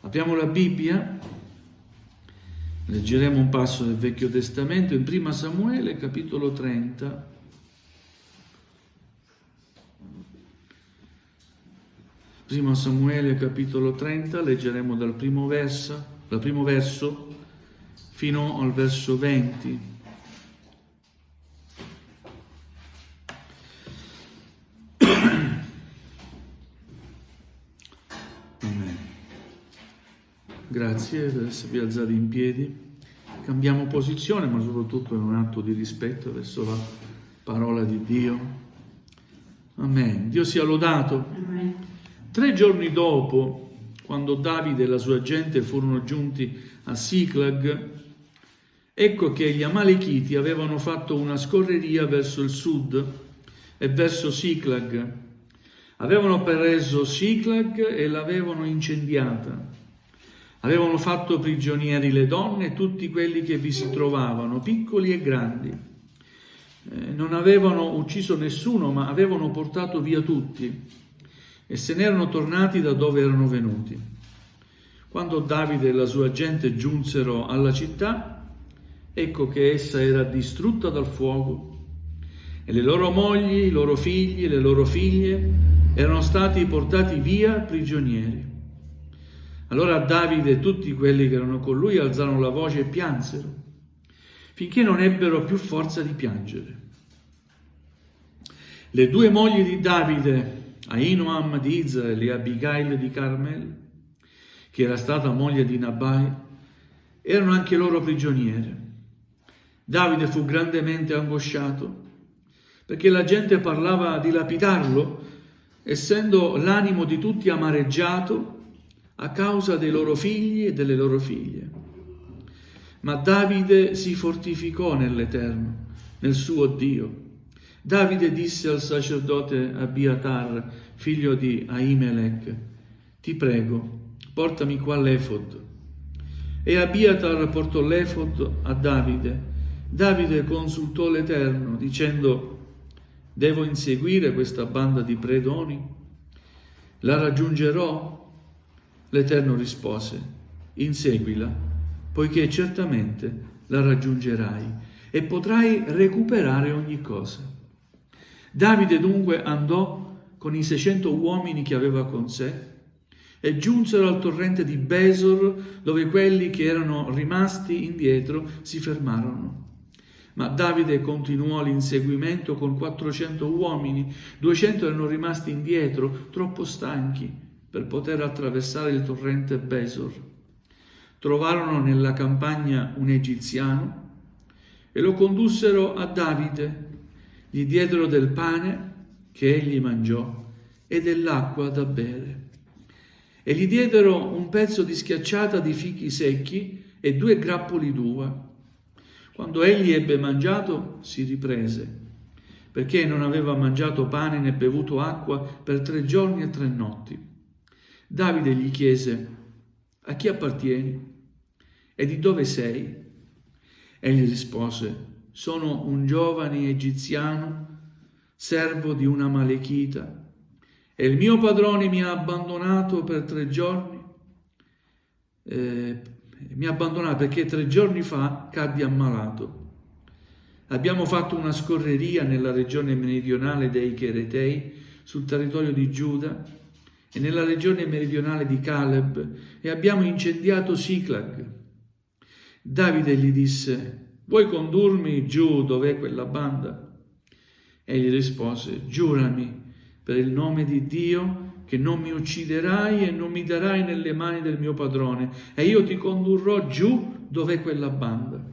Apriamo la Bibbia, leggeremo un passo del Vecchio Testamento in 1 Samuele, capitolo 30. Primo Samuele, capitolo 30, leggeremo dal primo verso fino al verso 20. Grazie per esservi alzati in piedi. Cambiamo posizione, ma soprattutto è un atto di rispetto verso la parola di Dio. Amen. Dio sia lodato. Amen. 3 giorni dopo, quando Davide e la sua gente furono giunti a Siclag, ecco che gli Amalechiti avevano fatto una scorreria verso il sud e verso Siclag. Avevano preso Siclag e l'avevano incendiata. Avevano fatto prigionieri le donne e tutti quelli che vi si trovavano, piccoli e grandi. Non avevano ucciso nessuno, ma avevano portato via tutti e se ne erano tornati da dove erano venuti. Quando Davide e la sua gente giunsero alla città, ecco che essa era distrutta dal fuoco e le loro mogli, i loro figli e le loro figlie erano stati portati via prigionieri. Allora Davide e tutti quelli che erano con lui alzarono la voce e piansero, finché non ebbero più forza di piangere. Le 2 mogli di Davide, Ahinoam di Israel e Abigail di Carmel, che era stata moglie di Nabai, erano anche loro prigioniere. Davide fu grandemente angosciato, perché la gente parlava di lapidarlo, essendo l'animo di tutti amareggiato a causa dei loro figli e delle loro figlie. Ma Davide si fortificò nell'Eterno, nel suo Dio. Davide disse al sacerdote Abiatar, figlio di Ahimelech: ti prego, portami qua l'efod. E Abiatar portò l'efod a Davide. Davide consultò l'Eterno, dicendo: devo inseguire questa banda di predoni? La raggiungerò? L'Eterno rispose: inseguila, poiché certamente la raggiungerai e potrai recuperare ogni cosa. Davide dunque andò con i 600 uomini che aveva con sé e giunsero al torrente di Besor, dove quelli che erano rimasti indietro si fermarono. Ma Davide continuò l'inseguimento con 400 uomini, 200 erano rimasti indietro, troppo stanchi per poter attraversare il torrente Besor. Trovarono nella campagna un egiziano e lo condussero a Davide. Gli diedero del pane che egli mangiò e dell'acqua da bere. E gli diedero un pezzo di schiacciata di fichi secchi e 2 grappoli d'uva. Quando egli ebbe mangiato, si riprese, perché non aveva mangiato pane né bevuto acqua per 3 giorni e 3 notti. Davide gli chiese: a chi appartieni e di dove sei? Egli rispose: sono un giovane egiziano, servo di una Amalechita, e il mio padrone mi ha abbandonato per 3 giorni. Mi ha abbandonato perché 3 giorni fa cadde ammalato. Abbiamo fatto una scorreria nella regione meridionale dei Cheretei, sul territorio di Giuda, e nella regione meridionale di Caleb, e abbiamo incendiato Siclag. Davide gli disse: vuoi condurmi giù dov'è quella banda? Egli rispose: giurami per il nome di Dio che non mi ucciderai e non mi darai nelle mani del mio padrone, e io ti condurrò giù dov'è quella banda.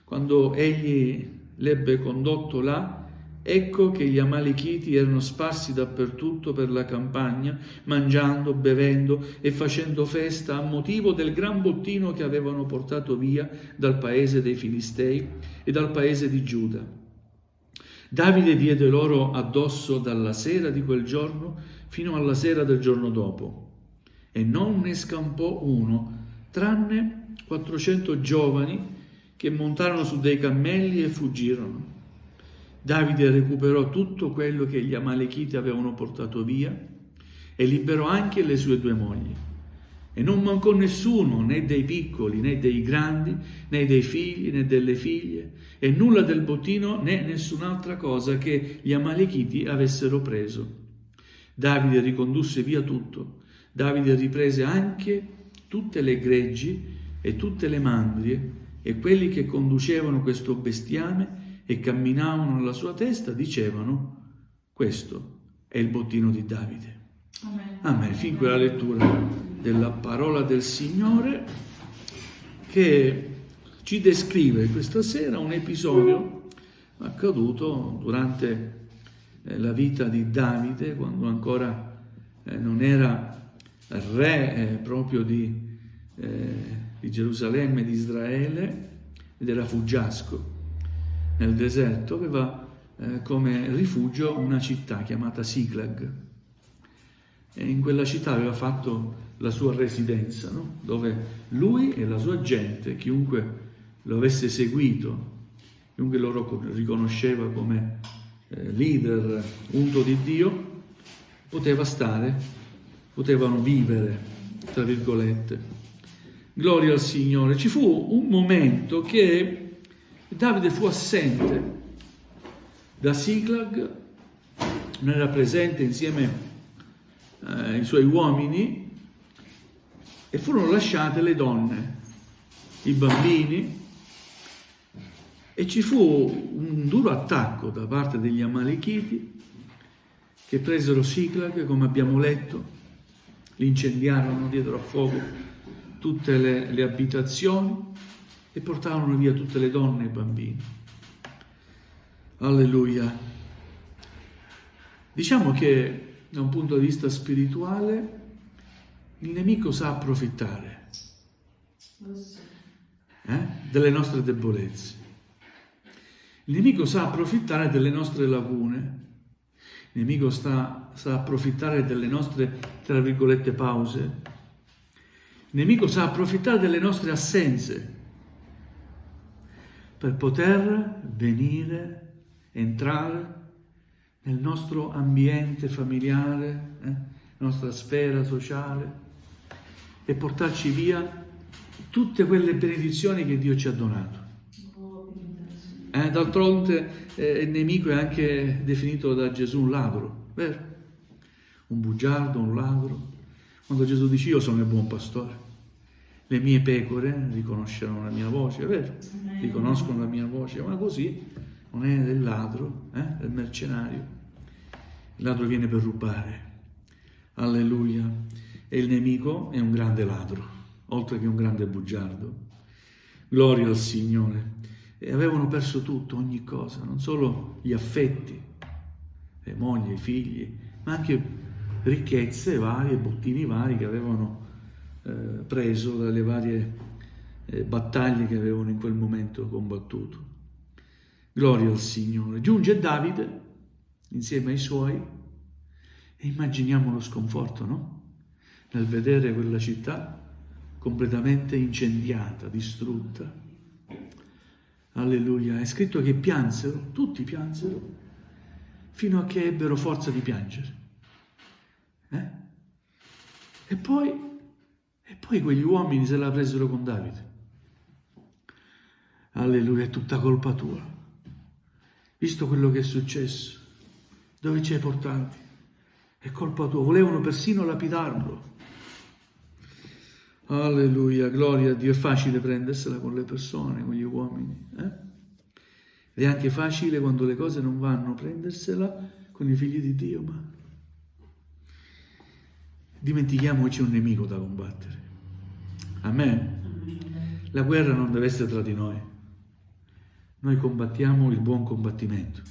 Quando egli l'ebbe condotto là, ecco che gli Amalechiti erano sparsi dappertutto per la campagna, mangiando, bevendo e facendo festa a motivo del gran bottino che avevano portato via dal paese dei Filistei e dal paese di Giuda. Davide diede loro addosso dalla sera di quel giorno fino alla sera del giorno dopo, e non ne scampò uno, tranne 400 giovani che montarono su dei cammelli e fuggirono. Davide recuperò tutto quello che gli Amalechiti avevano portato via e liberò anche le sue 2 mogli. E non mancò nessuno, né dei piccoli, né dei grandi, né dei figli, né delle figlie, e nulla del bottino, né nessun'altra cosa che gli Amalechiti avessero preso. Davide ricondusse via tutto. Davide riprese anche tutte le greggi e tutte le mandrie e quelli che conducevano questo bestiame e camminavano alla sua testa dicevano: questo è il bottino di Davide. Amen. Amen. Fin qui la lettura della parola del Signore, che ci descrive questa sera un episodio accaduto durante la vita di Davide, quando ancora non era re proprio di Gerusalemme, di Israele, ed era fuggiasco nel deserto. Aveva come rifugio una città chiamata Siclag, e in quella città aveva fatto la sua residenza, no? Dove lui e la sua gente, chiunque lo avesse seguito, chiunque lo riconosceva come leader unto di Dio, poteva stare, potevano vivere, tra virgolette. Gloria al Signore. Ci fu un momento che Davide fu assente da Siclag, non era presente insieme ai suoi uomini, e furono lasciate le donne, i bambini, e ci fu un duro attacco da parte degli Amalechiti, che presero Siclag, come abbiamo letto, li incendiarono, diedero a fuoco tutte le abitazioni e portarono via tutte le donne e i bambini. Alleluia. Diciamo che da un punto di vista spirituale il nemico sa approfittare delle nostre debolezze. Il nemico sa approfittare delle nostre lacune. Il nemico sa approfittare delle nostre, tra virgolette, pause. Il nemico sa approfittare delle nostre assenze per poter venire, entrare nel nostro ambiente familiare, la nostra sfera sociale, e portarci via tutte quelle benedizioni che Dio ci ha donato. D'altronde il nemico è anche definito da Gesù un ladro, vero? Un bugiardo, un ladro. Quando Gesù dice: io sono il buon pastore, le mie pecore riconosceranno la mia voce, vero? Riconoscono la mia voce, ma così non è del ladro, del mercenario. Il ladro viene per rubare. Alleluia. E il nemico è un grande ladro, oltre che un grande bugiardo. Gloria al Signore. E avevano perso tutto, ogni cosa, non solo gli affetti, le mogli, i figli, ma anche ricchezze varie, bottini vari che avevano preso dalle varie battaglie che avevano in quel momento combattuto. Gloria al Signore. Giunge Davide insieme ai suoi, e immaginiamo lo sconforto, no? Nel vedere quella città completamente incendiata, distrutta. Alleluia. È scritto che piansero, tutti piansero, fino a che ebbero forza di piangere. E poi quegli uomini se la presero con Davide. Alleluia, è tutta colpa tua. Visto quello che è successo, dove ci hai portati? È colpa tua. Volevano persino lapidarlo. Alleluia, gloria a Dio. È facile prendersela con le persone, con gli uomini. Ed è anche facile, quando le cose non vanno, prendersela con i figli di Dio, ma dimentichiamo che c'è un nemico da combattere. Amen. La guerra non deve essere tra di noi. Noi combattiamo il buon combattimento.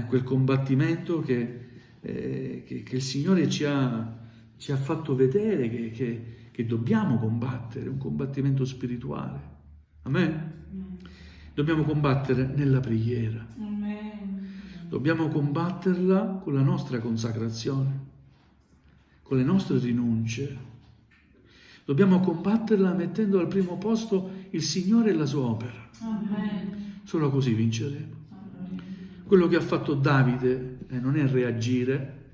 Quel combattimento che il Signore ci ha fatto vedere che dobbiamo combattere, un combattimento spirituale. Amen? Dobbiamo combattere nella preghiera. Amen. Dobbiamo combatterla con la nostra consacrazione, con le nostre rinunce. Dobbiamo combatterla mettendo al primo posto il Signore e la sua opera. Amen. Solo così vinceremo. Amen. Quello che ha fatto Davide non è reagire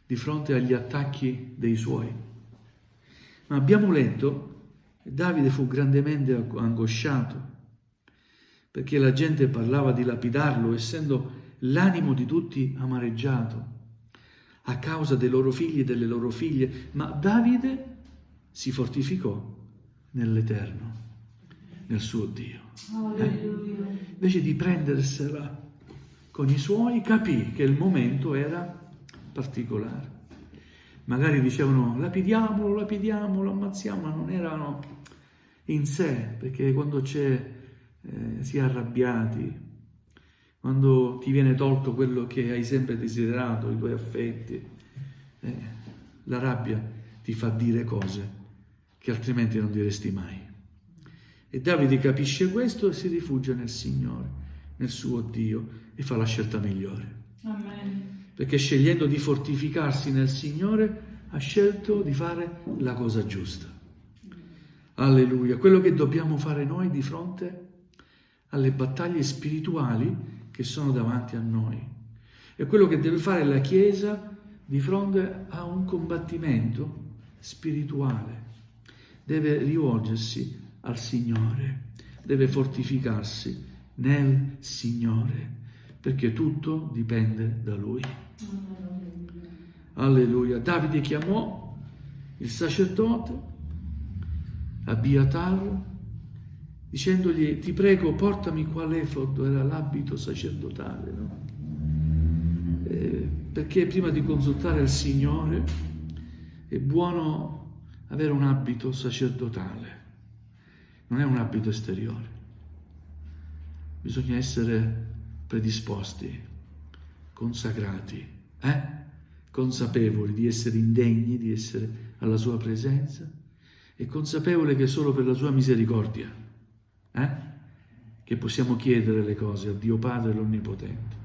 di fronte agli attacchi dei suoi, Ma abbiamo letto che Davide fu grandemente angosciato, perché la gente parlava di lapidarlo, essendo l'animo di tutti amareggiato a causa dei loro figli e delle loro figlie. Ma Davide si fortificò nell'Eterno, nel suo Dio. Invece di prendersela con i suoi, capì che il momento era particolare. Magari dicevano lapidiamolo, ammazziamo, ma non erano in sé, perché quando si è arrabbiati, quando ti viene tolto quello che hai sempre desiderato, i tuoi affetti, la rabbia ti fa dire cose che altrimenti non diresti mai. E Davide capisce questo e si rifugia nel Signore, nel suo Dio, e fa la scelta migliore. Amen. Perché scegliendo di fortificarsi nel Signore ha scelto di fare la cosa giusta. Alleluia. Quello che dobbiamo fare noi di fronte alle battaglie spirituali che sono davanti a noi. È quello che deve fare la Chiesa di fronte a un combattimento spirituale. Deve rivolgersi al Signore, deve fortificarsi nel Signore, perché tutto dipende da Lui. Alleluia. Davide chiamò il sacerdote Abiatar, dicendogli: ti prego, portami qua l'efod, era l'abito sacerdotale, no? Perché prima di consultare il Signore è buono avere un abito sacerdotale, non è un abito esteriore. Bisogna essere predisposti, consacrati, consapevoli di essere indegni, di essere alla sua presenza, e consapevoli che solo per la sua misericordia che possiamo chiedere le cose a Dio Padre l'Onnipotente.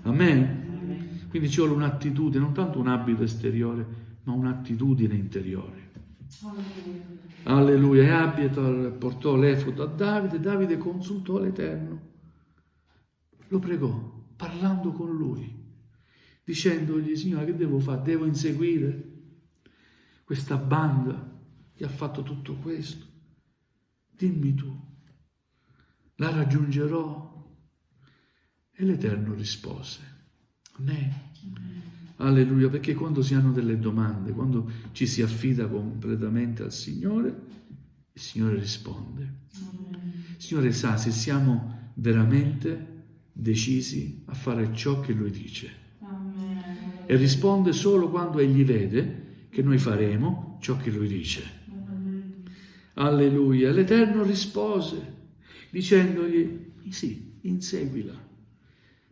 Amen? Quindi ci vuole un'attitudine, non tanto un abito esteriore, ma un'attitudine interiore. Alleluia. E Abiatar portò l'efod a Davide. Davide consultò l'Eterno, lo pregò, parlando con lui, dicendogli: Signore, che devo fare? Devo inseguire questa banda che ha fatto tutto questo? Dimmi tu, la raggiungerò? E l'Eterno rispose: Amen. Alleluia. Perché quando si hanno delle domande, quando ci si affida completamente al Signore, il Signore risponde. Il Signore sa se siamo veramente decisi a fare ciò che Lui dice. E risponde solo quando Egli vede che noi faremo ciò che Lui dice. Alleluia. L'Eterno rispose dicendogli: sì, inseguila,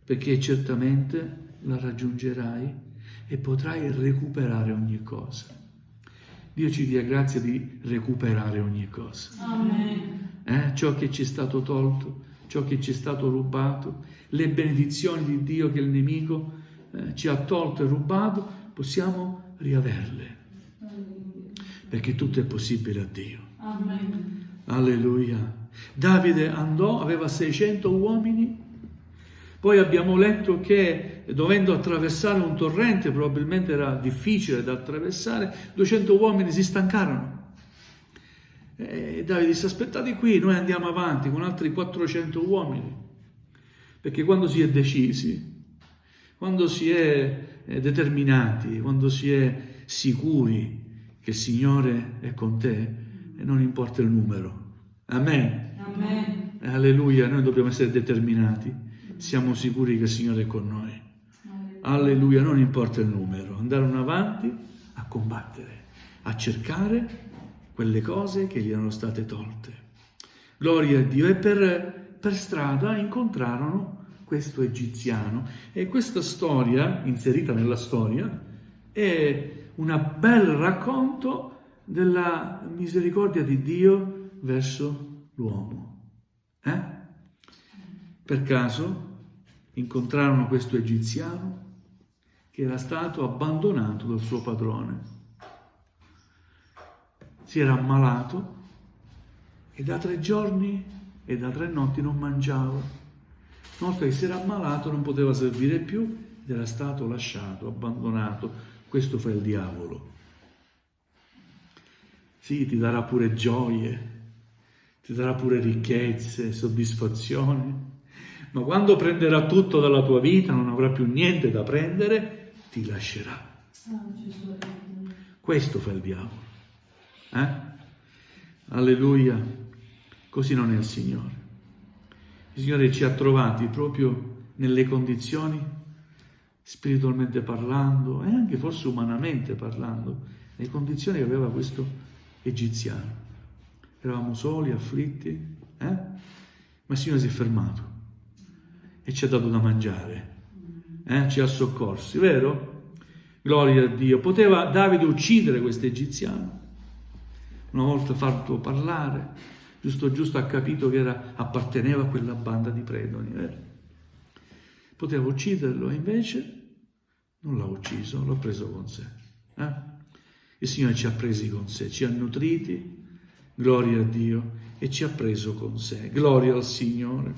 perché certamente la raggiungerai e potrai recuperare ogni cosa. Dio ci dia grazia di recuperare ogni cosa. Amen. Ciò che ci è stato tolto, ciò che ci è stato rubato, le benedizioni di Dio che il nemico ci ha tolto e rubato, possiamo riaverle, perché tutto è possibile a Dio. Amen. Alleluia. Davide andò, aveva 600 uomini. Poi abbiamo letto che, dovendo attraversare un torrente, probabilmente era difficile da attraversare, 200 uomini si stancarono. E Davide disse: aspettate qui, noi andiamo avanti con altri 400 uomini. Perché quando si è decisi, quando si è determinati, quando si è sicuri che il Signore è con te, e non importa il numero. Amen. Amen. Alleluia. Noi dobbiamo essere determinati. Siamo sicuri che il Signore è con noi. Alleluia. Non importa il numero. Andare avanti a combattere, a cercare quelle cose che gli erano state tolte. Gloria a Dio. E per strada incontrarono questo egiziano. E questa storia, inserita nella storia, è un bel racconto della misericordia di Dio verso l'uomo. Per caso incontrarono questo egiziano che era stato abbandonato dal suo padrone. Si era ammalato e da 3 giorni e da 3 notti non mangiava. Una volta che si era ammalato non poteva servire più ed era stato lasciato, abbandonato. Questo fa il diavolo. Sì, ti darà pure gioie, ti darà pure ricchezze, soddisfazioni, ma quando prenderà tutto dalla tua vita, non avrà più niente da prendere, ti lascerà. Questo fa il diavolo. Alleluia. Così non è il Signore. Il Signore ci ha trovati proprio nelle condizioni, spiritualmente parlando, e anche forse umanamente parlando, le condizioni che aveva questo egiziano. Eravamo soli, afflitti, ma il Signore si è fermato e ci ha dato da mangiare, ci ha soccorsi, vero? Gloria a Dio. Poteva Davide uccidere questo egiziano, una volta fatto parlare, giusto ha capito che apparteneva a quella banda di predoni, vero? Poteva ucciderlo, e invece non l'ha ucciso, l'ha preso con sé. Il Signore ci ha presi con sé, ci ha nutriti, gloria a Dio, e ci ha preso con sé. Gloria al Signore.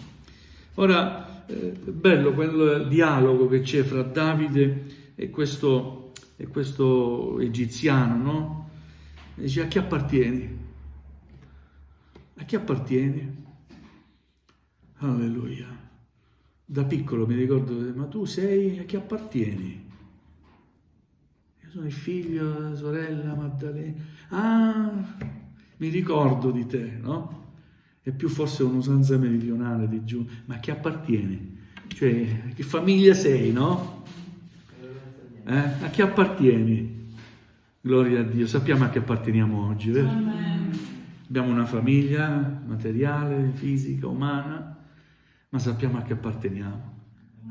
Ora, bello quel dialogo che c'è fra Davide e questo egiziano, no? Dice: a chi appartieni? A chi appartieni? Alleluia. Da piccolo mi ricordo: ma tu sei, a chi appartieni? Io sono il figlio della sorella Maddalena. Ah, mi ricordo di te, no? È più forse un'usanza meridionale di giù. Ma a chi appartieni? Cioè, a che famiglia sei, no? A chi appartieni? Gloria a Dio. Sappiamo a chi apparteniamo oggi, vero? Amen. Abbiamo una famiglia materiale, fisica, umana, ma sappiamo a chi apparteniamo.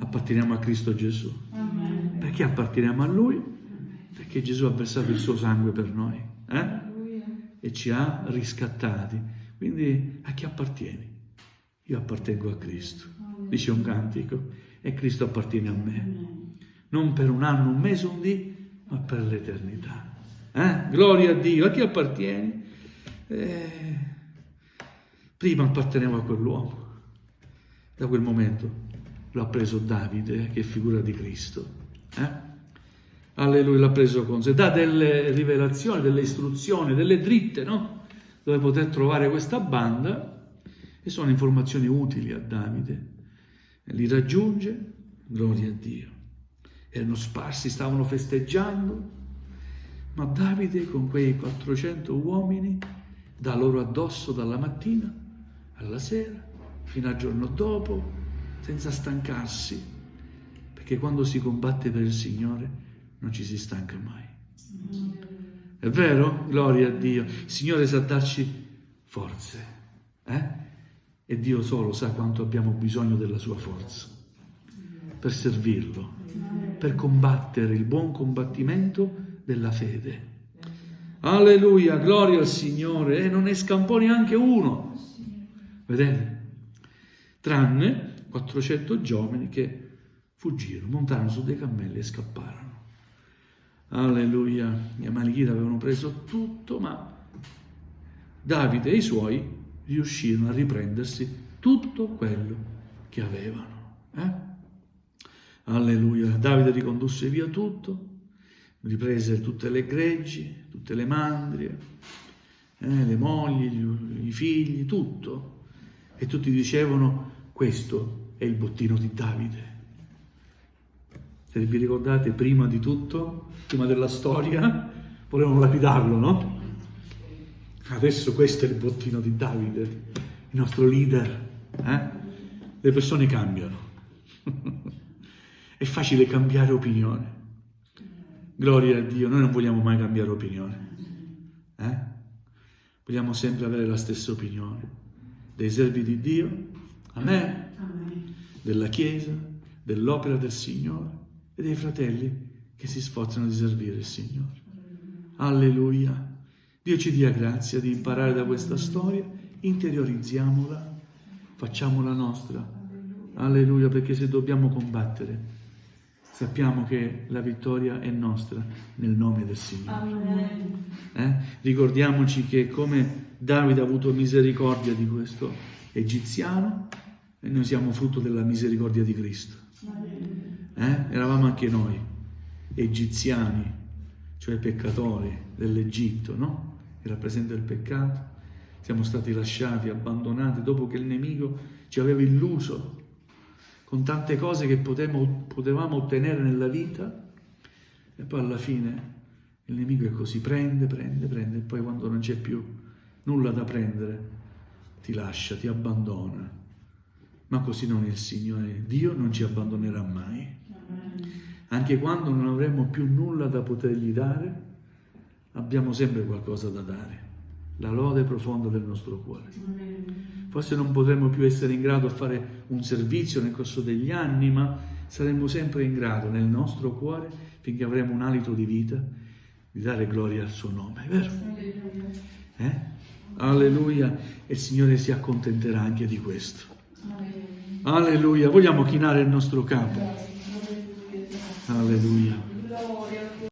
Apparteniamo a Cristo Gesù. Amen. Perché apparteniamo a Lui? Perché Gesù ha versato il suo sangue per noi, e ci ha riscattati. Quindi a chi appartieni? Io appartengo a Cristo. Dice un cantico: e Cristo appartiene a me. Non per un anno, un mese, un dì, ma per l'eternità. Gloria a Dio. A chi appartieni? Prima appartenevo a quell'uomo. Da quel momento l'ha preso Davide, che è figura di Cristo. Alleluia, l'ha preso con sé. Dà delle rivelazioni, delle istruzioni, delle dritte, no? Dove poter trovare questa banda, e sono informazioni utili a Davide. Li raggiunge, gloria a Dio. Erano sparsi, stavano festeggiando, ma Davide con quei 400 uomini dà loro addosso dalla mattina alla sera, fino al giorno dopo, senza stancarsi, perché quando si combatte per il Signore non ci si stanca mai. È vero? Gloria a Dio. Il Signore sa darci forze, e Dio solo sa quanto abbiamo bisogno della sua forza per servirlo, per combattere il buon combattimento della fede. Alleluia, gloria al Signore. E non ne scampò neanche uno, vedete? Tranne 400 giovani che fuggirono, montarono su dei cammelli e scapparono. Alleluia. Gli Amalechiti avevano preso tutto, ma Davide e i suoi riuscirono a riprendersi tutto quello che avevano. Alleluia. Davide ricondusse via tutto, riprese tutte le greggi, tutte le mandrie, le mogli, i figli, tutto. E tutti dicevano: questo è il bottino di Davide. Se vi ricordate, prima di tutto, prima della storia, volevano lapidarlo, no? Adesso questo è il bottino di Davide, il nostro leader. Le persone cambiano. È facile cambiare opinione. Gloria a Dio, noi non vogliamo mai cambiare opinione. Vogliamo sempre avere la stessa opinione dei servi di Dio, amen, della Chiesa, dell'opera del Signore e dei fratelli che si sforzano di servire il Signore. Alleluia. Dio ci dia grazia di imparare da questa storia, interiorizziamola, facciamola nostra. Alleluia, perché se dobbiamo combattere, sappiamo che la vittoria è nostra nel nome del Signore. Ricordiamoci che come Davide ha avuto misericordia di questo egiziano, e noi siamo frutto della misericordia di Cristo. Eravamo anche noi egiziani, cioè peccatori dell'Egitto, no? che rappresenta il peccato, siamo stati lasciati, abbandonati, dopo che il nemico ci aveva illuso con tante cose che potevamo ottenere nella vita, e poi alla fine il nemico è così, prende, e poi quando non c'è più nulla da prendere, ti lascia, ti abbandona. Ma così non è il Signore. Dio non ci abbandonerà mai. Anche quando non avremo più nulla da potergli dare, abbiamo sempre qualcosa da dare. La lode profonda del nostro cuore. Forse non potremo più essere in grado a fare un servizio nel corso degli anni, ma saremo sempre in grado nel nostro cuore, finché avremo un alito di vita, di dare gloria al suo nome, vero? Alleluia. E il Signore si accontenterà anche di questo. Alleluia. Vogliamo chinare il nostro capo. Alleluia.